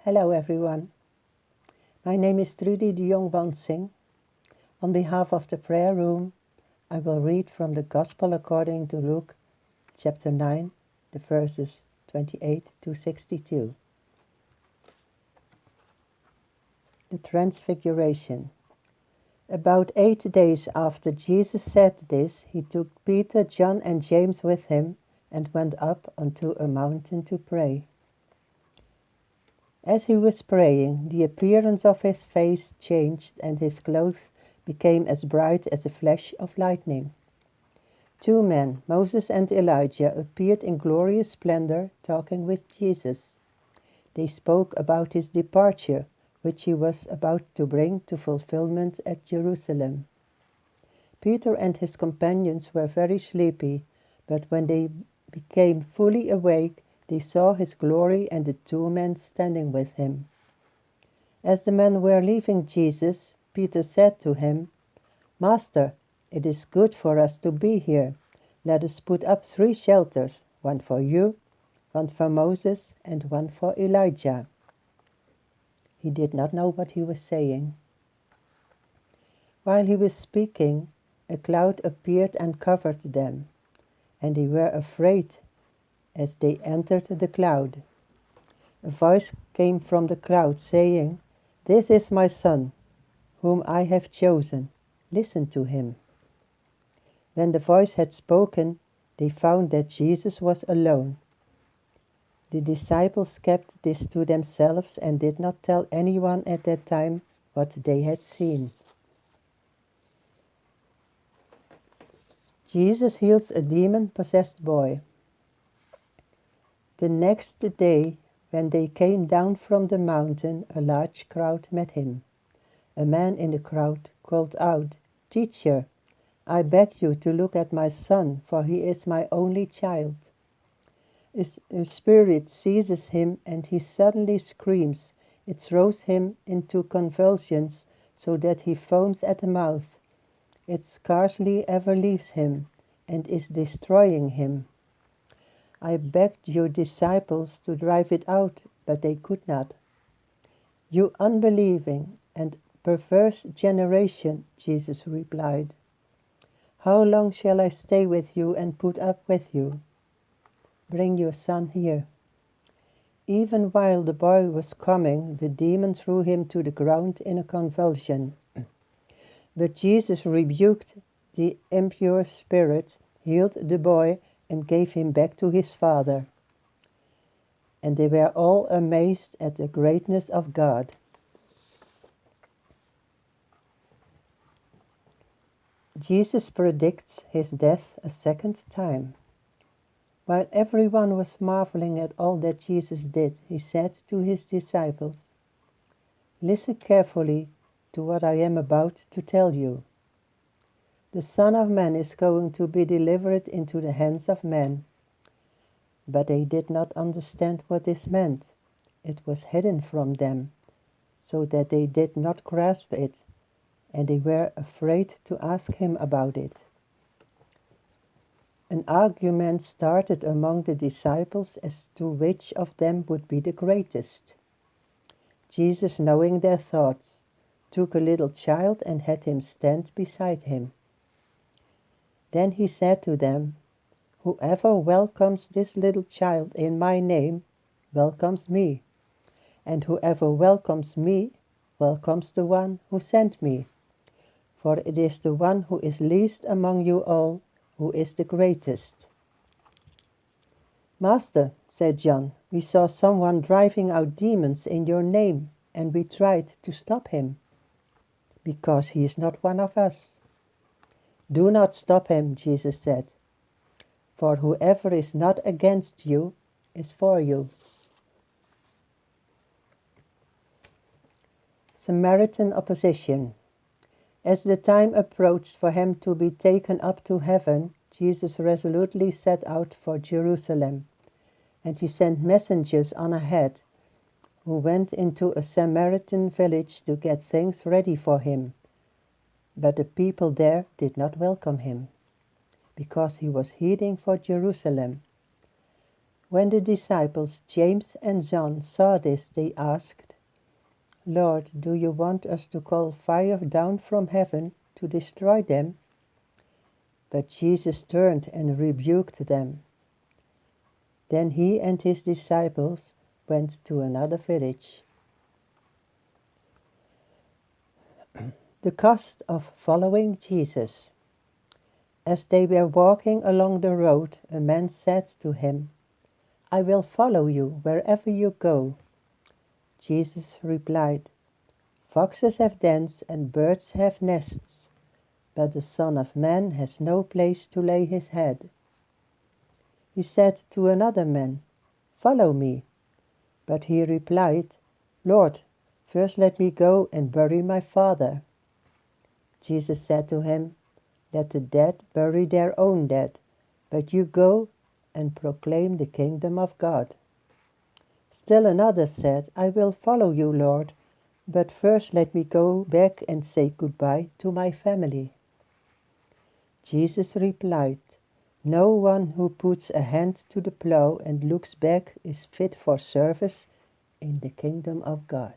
Hello everyone. My name is Trudy de Jongh-Wansing. On behalf of the prayer room, I will read from the Gospel according to Luke, chapter 9, the verses 28 to 62. The Transfiguration. About 8 days after Jesus said this, he took Peter, John, and James with him and went up onto a mountain to pray. As he was praying, the appearance of his face changed, and his clothes became as bright as a flash of lightning. 2 men, Moses and Elijah, appeared in glorious splendor, talking with Jesus. They spoke about his departure, which he was about to bring to fulfillment at Jerusalem. Peter and his companions were very sleepy, but when they became fully awake, they saw his glory and the 2 men standing with him. As the men were leaving Jesus, Peter said to him, "Master, it is good for us to be here. Let us put up 3 shelters, one for you, one for Moses, and one for Elijah." He did not know what he was saying. While he was speaking, a cloud appeared and covered them, and they were afraid as they entered the cloud. A voice came from the cloud saying, "This is my son, whom I have chosen. Listen to him." When the voice had spoken, they found that Jesus was alone. The disciples kept this to themselves and did not tell anyone at that time what they had seen. Jesus heals a demon-possessed boy. The next day, when they came down from the mountain, a large crowd met him. A man in the crowd called out, "Teacher, I beg you to look at my son, for he is my only child. A spirit seizes him and he suddenly screams. It throws him into convulsions so that he foams at the mouth. It scarcely ever leaves him and is destroying him. I begged your disciples to drive it out, but they could not." "You unbelieving and perverse generation," Jesus replied, "how long shall I stay with you and put up with you? Bring your son here." Even while the boy was coming, the demon threw him to the ground in a convulsion. But Jesus rebuked the impure spirit, healed the boy, and gave him back to his father. And they were all amazed at the greatness of God. Jesus predicts his death a second time. While everyone was marveling at all that Jesus did, he said to his disciples, "Listen carefully to what I am about to tell you. The Son of Man is going to be delivered into the hands of men." But they did not understand what this meant. It was hidden from them, so that they did not grasp it, and they were afraid to ask him about it. An argument started among the disciples as to which of them would be the greatest. Jesus, knowing their thoughts, took a little child and had him stand beside him. Then he said to them, "Whoever welcomes this little child in my name welcomes me, and whoever welcomes me welcomes the one who sent me. For it is the one who is least among you all who is the greatest." "Master," said John, "we saw someone driving out demons in your name, and we tried to stop him, because he is not one of us." "Do not stop him," Jesus said, "for whoever is not against you is for you." Samaritan opposition. As the time approached for him to be taken up to heaven, Jesus resolutely set out for Jerusalem, and he sent messengers on ahead, who went into a Samaritan village to get things ready for him. But the people there did not welcome him, because he was heading for Jerusalem. When the disciples James and John saw this, they asked, "Lord, do you want us to call fire down from heaven to destroy them?" But Jesus turned and rebuked them. Then he and his disciples went to another village. The cost of following Jesus. As they were walking along the road, a man said to him, "I will follow you wherever you go." Jesus replied, "Foxes have dens and birds have nests, but the Son of Man has no place to lay his head." He said to another man, "Follow me." But he replied, "Lord, first let me go and bury my father." Jesus said to him, "Let the dead bury their own dead, but you go and proclaim the kingdom of God." Still another said, "I will follow you, Lord, but first let me go back and say goodbye to my family." Jesus replied, "No one who puts a hand to the plow and looks back is fit for service in the kingdom of God."